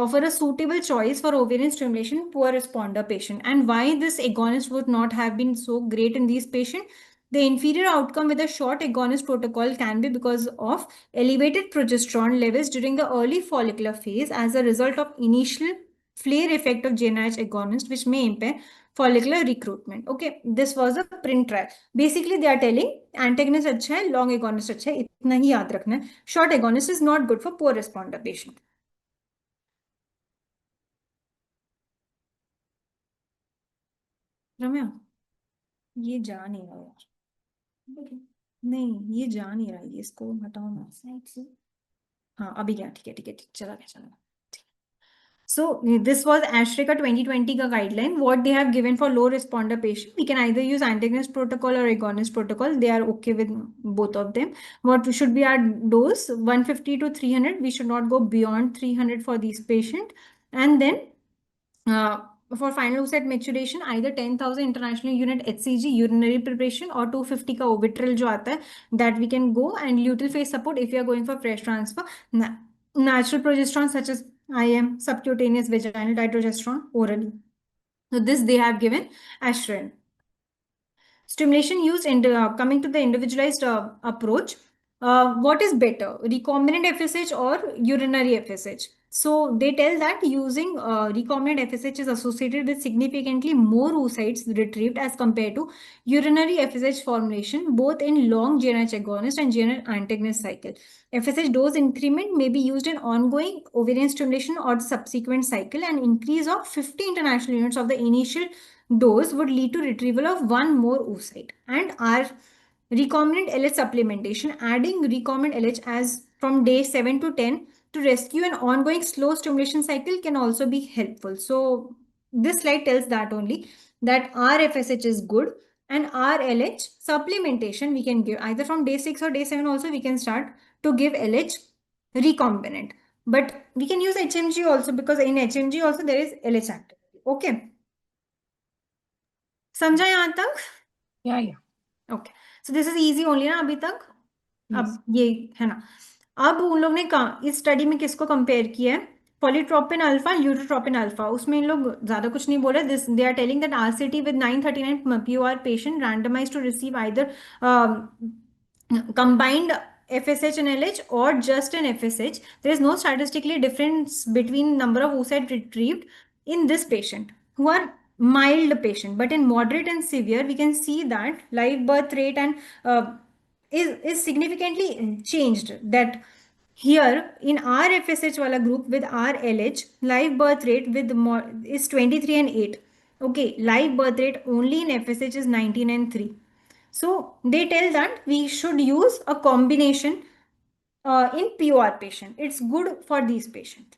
offer a suitable choice for ovarian stimulation poor responder patient. And why this agonist would not have been so great in these patients? The inferior outcome with a short agonist protocol can be because of elevated progesterone levels during the early follicular phase as a result of initial flare effect of GnRH agonist, which may impair follicular recruitment. Okay, this was a print trial. Basically, they are telling antagonist अच्छा है, long agonist अच्छा है, इतना ही याद रखना है. Short agonist is not good for poor responder patient. रम्या, ये जा नहीं रहा यार. नहीं, ये जा नहीं रहा, ये इसको हटाओ ना साइड से. हाँ, अभी क्या, ठीक है ठीक है ठीक, चला गया चला गया. So this was ASHRAE का 2020 का guideline. What they have given for low responder patient, we can either use antagonist protocol or agonist protocol. They are okay with both of them. What should be our dose? 150 to 300. We should not go beyond 300 for these patient. And then for final oocyte maturation, either 10,000 international unit HCG urinary preparation or 250 का Ovitril जो आता है, that we can go, and luteal phase support if you are going for fresh transfer. Natural progesterone such as IM, subcutaneous vaginal dydrogesterone orally. So this they have given ASHRAE. Stimulation used in coming to the individualized approach. What is better, recombinant FSH or urinary FSH? So they tell that using recombinant FSH is associated with significantly more oocytes retrieved as compared to urinary FSH formulation, both in long GnRH agonist and GnRH antagonist cycle. FSH dose increment may be used in ongoing ovarian stimulation or subsequent cycle, and increase of 50 international units of the initial dose would lead to retrieval of one more oocyte. And our recombinant LH supplementation, adding recombinant LH as from day 7 to 10 to rescue an ongoing slow stimulation cycle can also be helpful. So this slide tells that only, that our FSH is good, and our LH supplementation we can give either from day 6 or day 7 also we can start to give LH recombinant. But we can use HMG also, because in HMG also there is LH activity. Okay. समझा यहाँ तक? Yeah. Okay, so this is easy only ना अभी तक? Yes. अब ये है ना. अब उन लोग ने इस स्टडी में किसको कंपेयर किया है? Polytropin alpha, lutropin alpha. उसमें इन लोग ज्यादा कुछ नहीं बोले. This they are telling that RCT with 939 POR patient randomized to receive either combined FSH and LH or just an FSH. There is no statistically difference between number of oocyte retrieved in this patient who are mild patient, but in moderate and severe we can see that live birth rate and is significantly changed. That here in our FSH wala group with our LH, live birth rate with is 23 and 8. Okay, live birth rate only in FSH is 19 and 3. So they tell that we should use a combination in POR patient. It's good for these patients.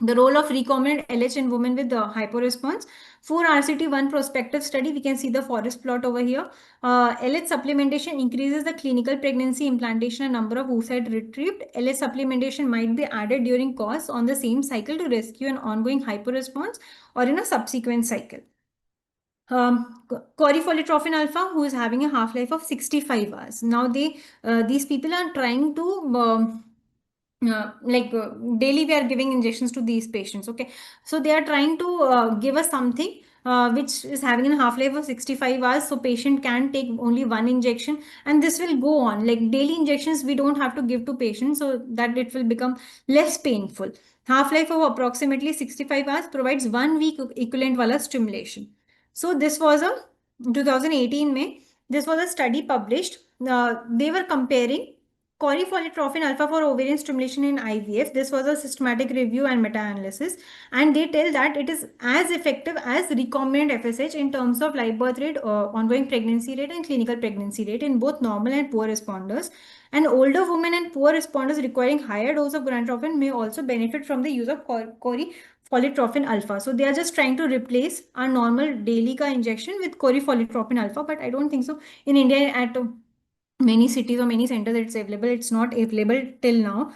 The role of recombinant LH in women with hyporesponse. For RCT1 prospective study, we can see the forest plot over here. LH supplementation increases the clinical pregnancy, implantation, and number of oocyte retrieved. LH supplementation might be added during course on the same cycle to rescue an ongoing hyporesponse or in a subsequent cycle. Corifolitrofin alpha, who is having a half-life of 65 hours. Now these people are trying to daily we are giving injections to these patients. Okay, so they are trying to give us something which is having a half-life of 65 hours, so patient can take only one injection, and this will go on like daily injections. We don't have to give to patients, so that it will become less painful. Half-life of approximately 65 hours provides 1 week equivalent wala stimulation. So this was a 2018 May. This was a study published. They were comparing corifolitrofin alpha for ovarian stimulation in IVF. This was a systematic review and meta-analysis, and they tell that it is as effective as recombinant FSH in terms of live birth rate, ongoing pregnancy rate, and clinical pregnancy rate in both normal and poor responders. And older women and poor responders requiring higher dose of gonadotropin may also benefit from the use of corifolitrofin alpha. So they are just trying to replace our normal daily ka injection with corifolitrofin alpha, but I don't think so in India at many cities or many centers it's available. It's not available till now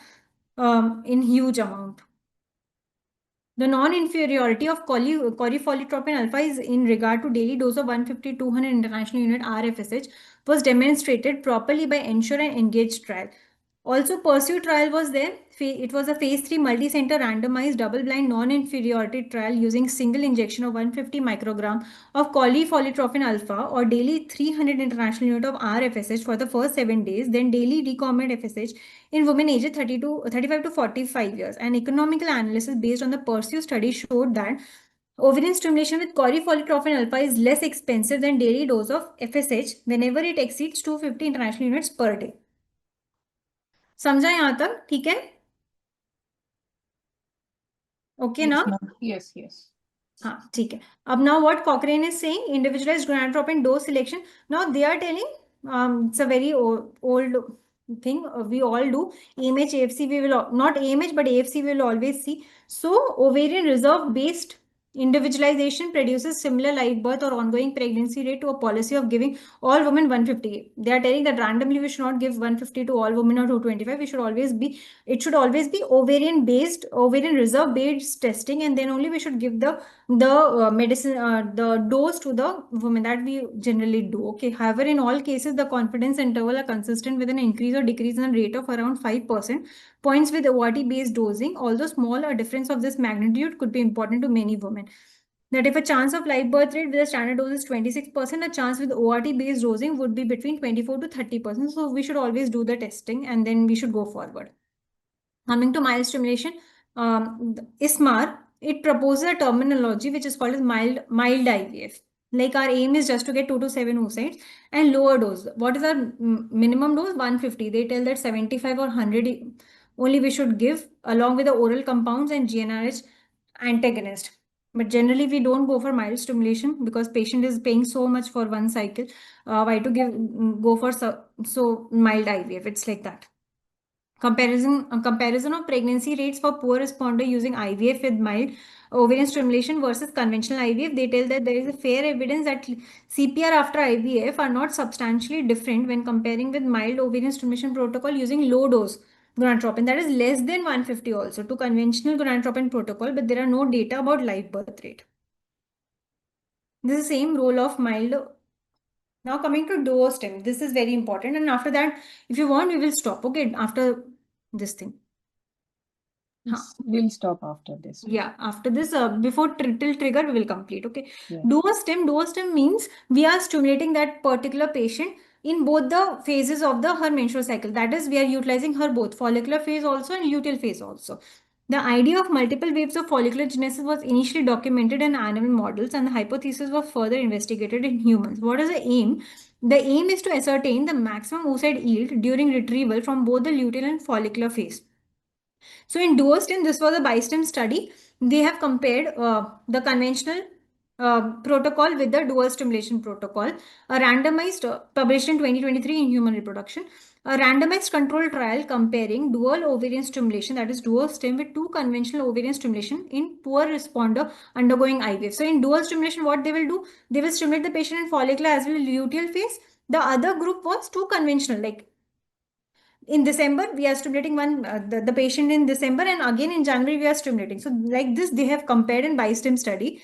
in huge amount. The non-inferiority of corifolitrofin alpha is in regard to daily dose of 150-200 international unit RFSH was demonstrated properly by ENSURE and ENGAGE trial. Also, Pursuit trial was there. It was a phase 3 multi-center randomized double-blind non-inferiority trial using single injection of 150 microgram of choline alpha or daily 300 international unit of RFSH for the first 7 days, then daily recombinant FSH in women aged 35 to 45 years. An economical analysis based on the Pursuit study showed that ovarian stimulation with choline alpha is less expensive than daily dose of FSH whenever it exceeds 250 international units per day. समझा यहाँ तक? ठीक है? Okay Yes, now? ma'am. Yes, yes. हाँ, ठीक है. अब now what Cochrane is saying, individualized gonadotropin dose selection. Now they are telling, it's a very old thing we all do. AMH, AFC, we will not AMH, but AFC we will always see. So ovarian reserve based individualization produces similar live birth or ongoing pregnancy rate to a policy of giving all women 150. They are telling that randomly we should not give 150 to all women or 225. We should always be, it should always be ovarian based, ovarian reserve based testing, and then only we should give the medicine, the dose to the woman that we generally do. Okay. However, in all cases, the confidence interval are consistent with an increase or decrease in the rate of around 5%. Points with ORT based dosing, although small, a difference of this magnitude could be important to many women. That if a chance of live birth rate with a standard dose is 26%, a chance with ORT based dosing would be between 24 to 30%. So we should always do the testing and then we should go forward. Coming to mild stimulation, ISMAR, it proposes a terminology which is called as mild IVF. Like our aim is just to get 2 to 7 oocytes and lower dose. What is our minimum dose? 150. They tell that 75 or 100 only we should give along with the oral compounds and GnRH antagonist. But generally we don't go for mild stimulation because patient is paying so much for one cycle. Why to go for so mild IVF? It's like that. Comparison of pregnancy rates for poor responder using IVF with mild ovarian stimulation versus conventional IVF. They tell that there is a fair evidence that CPR after IVF are not substantially different when comparing with mild ovarian stimulation protocol using low dose gonadotropin, that is less than 150 also, to conventional gonadotropin protocol, but there are no data about live birth rate. This is the same role of mild. Now coming to duostim, this is very important, and after that, if you want, we will stop. Okay, after this thing. Yes, we'll stop after this. Yeah, after this, before till trigger, we will complete. Okay. Yeah. Duostim means we are stimulating that particular patient in both the phases of her menstrual cycle. That is, we are utilizing her both follicular phase also and luteal phase also. The idea of multiple waves of follicular genesis was initially documented in animal models, and the hypothesis was further investigated in humans. What is the aim? The aim is to ascertain the maximum oocyte yield during retrieval from both the luteal and follicular phase. So in duostim, this was a bistem study. They have compared the conventional protocol with the dual stimulation protocol, a randomized, published in 2023 in Human Reproduction, a randomized control trial comparing dual ovarian stimulation, that is duostim, with 2 conventional ovarian stimulation in poor responder undergoing IVF. So in dual stimulation, what they will do? They will stimulate the patient in follicular as well as luteal phase. The other group was 2 conventional, like in December, we are stimulating the patient in December, and again in January, we are stimulating. So like this, they have compared in bistem study.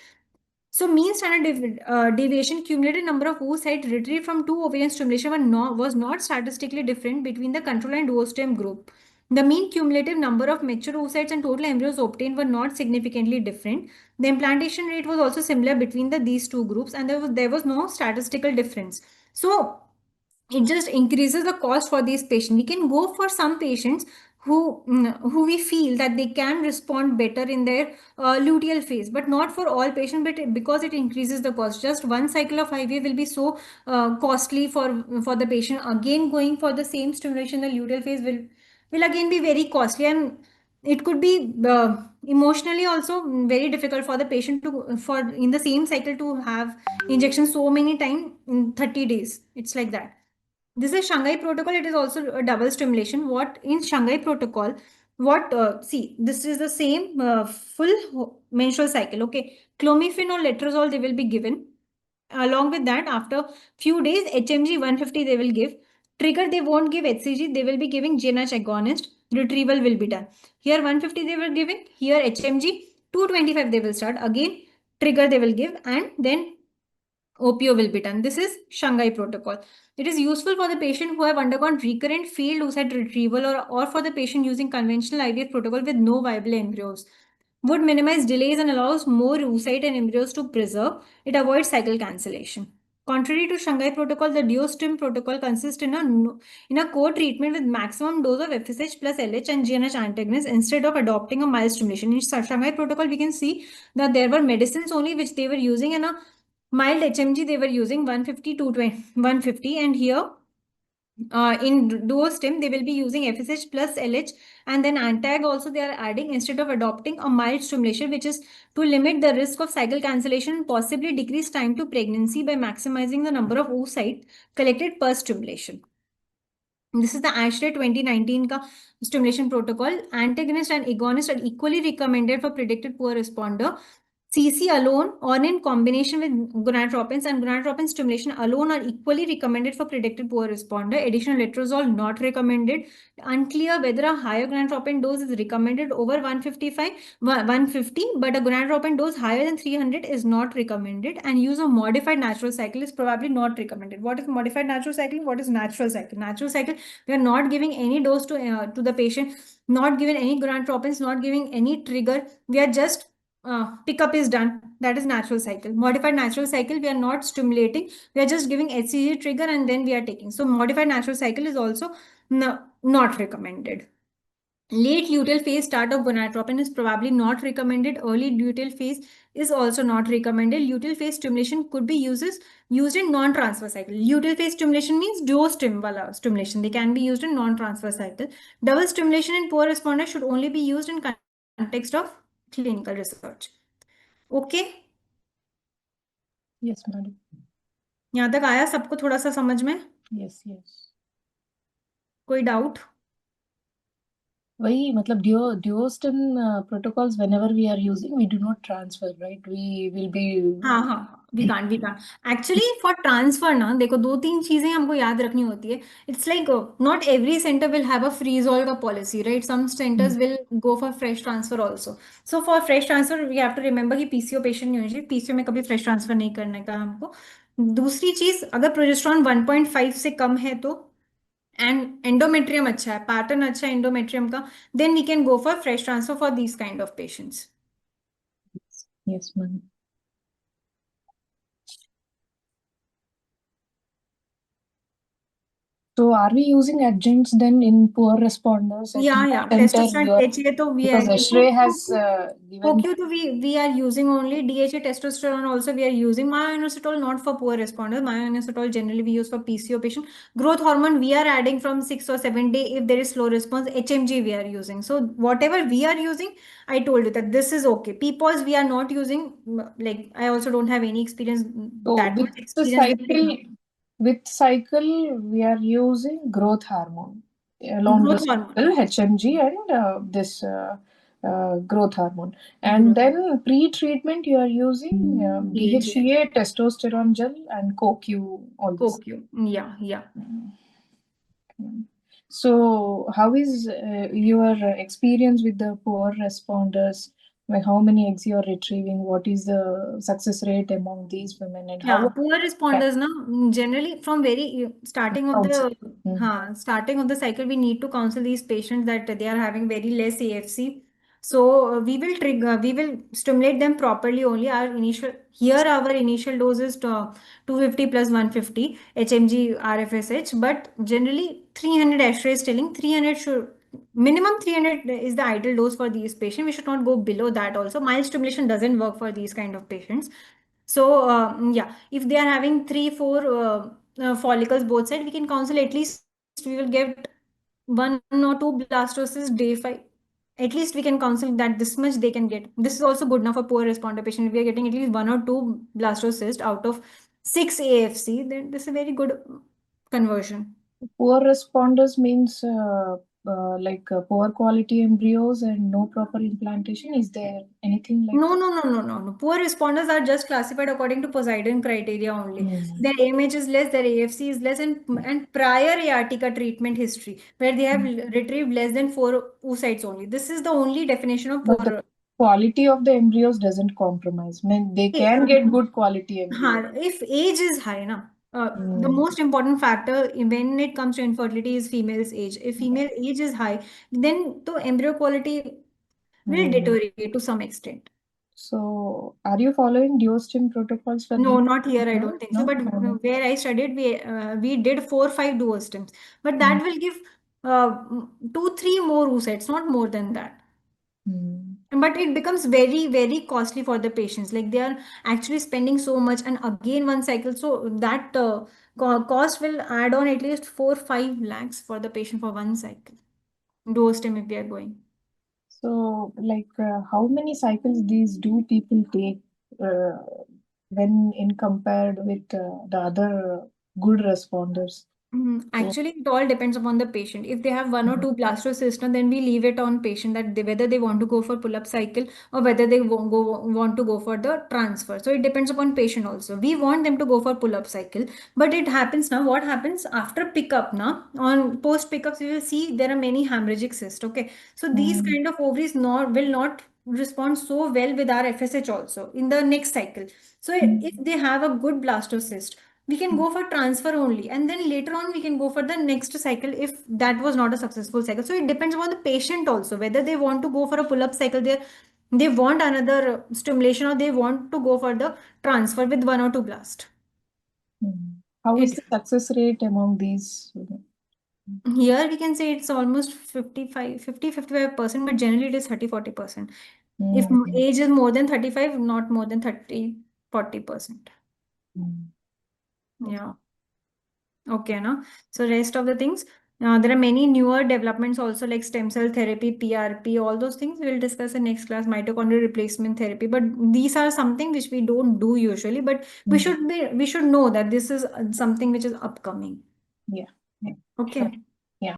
So mean standard deviation, cumulative number of oocytes retrieved from 2 ovarian stimulation was not statistically different between the control and duostim group. The mean cumulative number of mature oocytes and total embryos obtained were not significantly different. The implantation rate was also similar between these 2 groups, and there was no statistical difference. So it just increases the cost for these patients. We can go for some patients who we feel that they can respond better in their luteal phase, but not for all patients, but because it increases the cost. Just one cycle of IVF will be so costly for the patient. Again, going for the same stimulation, the luteal phase will again be very costly, and it could be emotionally also very difficult for the patient for in the same cycle to have injections so many times in 30 days. It's like that. This is Shanghai protocol. It is also a double stimulation. What in Shanghai protocol? See, this is the same full menstrual cycle. Okay, clomiphene or letrozole they will be given. Along with that, after few days, HMG 150 they will give. Trigger they won't give HCG. They will be giving GnRH agonist. Retrieval will be done. Here 150 they were giving. Here HMG 225 they will start. Again trigger they will give, and then OPO will be done. This is Shanghai protocol. It is useful for the patient who have undergone recurrent failed oocyte retrieval or for the patient using conventional IVF protocol with no viable embryos. Would minimize delays and allows more oocyte and embryos to preserve. It avoids cycle cancellation. Contrary to Shanghai protocol, the DuoStim protocol consists in a co-treatment with maximum dose of FSH plus LH and GNH antagonists instead of adopting a mild stimulation. In Shanghai protocol, we can see that there were medicines only which they were using, and a mild HMG they were using 150 to 150, and here in DuoStim they will be using FSH plus LH, and then antag also they are adding instead of adopting a mild stimulation, which is to limit the risk of cycle cancellation and possibly decrease time to pregnancy by maximizing the number of oocytes collected per stimulation. This is the ASHRAE 2019 का stimulation protocol. Antagonist and agonist are equally recommended for predicted poor responder. CC alone or in combination with gonadotropins and gonadotropin stimulation alone are equally recommended for predicted poor responder. Additional letrozole not recommended. Unclear whether a higher gonadotropin dose is recommended over 150, but a gonadotropin dose higher than 300 is not recommended. And use of modified natural cycle is probably not recommended. What is modified natural cycle? What is natural cycle? Natural cycle, we are not giving any dose to the patient, not giving any gonadotropins, not giving any trigger. We are just pickup is done. That is natural cycle. Modified natural cycle, we are not stimulating. We are just giving HCG trigger and then we are taking. So modified natural cycle is also not recommended. Late luteal phase start of gonadotropin is probably not recommended. Early luteal phase is also not recommended. Luteal phase stimulation could be used in non-transfer cycle. Luteal phase stimulation means DuoStim wala stimulation. They can be used in non-transfer cycle. Double stimulation in poor responder should only be used in context of clinical research. Okay, Yes, madam. यहाँ तक आया सबको थोड़ा सा समझ में? Yes, yes. कोई doubt? वही मतलब DuoStim protocols whenever we are using, we do not transfer, right? We will be. हाँ we can't. Actually for transfer ना देखो 2-3 चीजें हमको याद रखनी होती है. It's like not every center will have a freeze-all का policy, right? Some centers will go for fresh transfer also. So for fresh transfer we have to remember कि PCO patient नहीं होनी चाहिए. PCO में कभी fresh transfer नहीं करने का हमको. दूसरी चीज, अगर प्रोजेस्टेरॉन 1.5 से कम है तो एंड एंडोमेट्रियम अच्छा है, पैटर्न अच्छा है एंडोमेट्रियम का, then we can go for fresh transfer for these kind of patients. Yes, ma'am. So are we using adjuncts then in poor responders? at Yeah, the center testosterone here? DHA तो we Because are ASHRAE has given. OQ तो we are using only DHA. Testosterone also we are using. Myoinositol not for poor responders. Myoinositol generally we use for PCO patient. Growth hormone we are adding from 6 or 7 day if there is slow response. HMG we are using. So whatever we are using, I told you that this is okay. PPOS we are not using. Like I also don't have any experience, So that with much the experience cycle, we are using growth hormone along growth the hormone. cycle, HMG and this growth hormone. And then pre-treatment, you are using DHEA, testosterone gel, and CoQ. All this. CoQ. Yeah. So, how is your experience with the poor responders? Like, how many eggs you are retrieving? What is the success rate among these women? And Yeah, how poor responders na generally from very starting of the starting of the cycle, we need to counsel these patients that they are having very less AFC. So we will stimulate them properly only. Our initial dose is 250 plus 150 HMG RFSH, but generally 300 ASHRAE is telling 300 should minimum 300 is the ideal dose for these patients. We should not go below that also. Mild stimulation doesn't work for these kind of patients. So yeah, if they are having 3-4 follicles both sides, we can counsel at least we will get 1 or 2 blastocysts day 5. At least we can counsel that this much they can get. This is also good enough for poor responder patient. If we are getting at least 1 or 2 blastocysts out of 6 AFC, then this is a very good conversion. Poor responders means like poor quality embryos and no proper implantation. Is there anything like No. Poor responders are just classified according to Poseidon criteria only. Their AMH is less, their AFC is less, and prior Aortica treatment history, where they have retrieved less than 4 oocytes only. This is the only definition of But poor. quality of the embryos doesn't compromise. I mean, they can get good quality embryos. If age is high, na, the Mm. most important factor when it comes to infertility is female's age. If female age is high, then the embryo quality will Mm. deteriorate to some extent. So, are you following duostim protocols for No, these? not here, I No? don't think so. No? But where I studied, we did 4 or 5 duostems. But that will give 2 or 3 more oocytes, not more than that. Mm. But it becomes very, very costly for the patients. Like they are actually spending so much, and again one cycle. So that cost will add on at least 4 or 5 lakhs for the patient for one cycle. Duostem if we are going. So, like, how many cycles these do people take when in compared with the other good responders? Actually, it all depends upon the patient. If they have 1 or 2 blastocysts, then we leave it on patient that whether they want to go for pull-up cycle or whether they want to go for the transfer. So it depends upon patient also. We want them to go for pull-up cycle, but it happens now. What happens after pickup now? On post pickups, you will see there are many hemorrhagic cysts. Okay, so these kind of ovaries will not respond so well with our FSH also in the next cycle. So if they have a good blastocyst, we can go for transfer only, and then later on we can go for the next cycle if that was not a successful cycle. So it depends upon the patient also whether they want to go for a pull-up cycle, they want another stimulation, or they want to go for the transfer with 1 or 2 blast. How is It the success rate among these? Here we can say it's almost 55%, but generally it is 30-40%. If age is more than 35, not more than 30-40%. Yeah. Okay, no. So rest of the things, there are many newer developments also like stem cell therapy, PRP, all those things we'll discuss in next class, mitochondrial replacement therapy. But these are something which we don't do usually, but we should know that this is something which is upcoming. Yeah. Okay.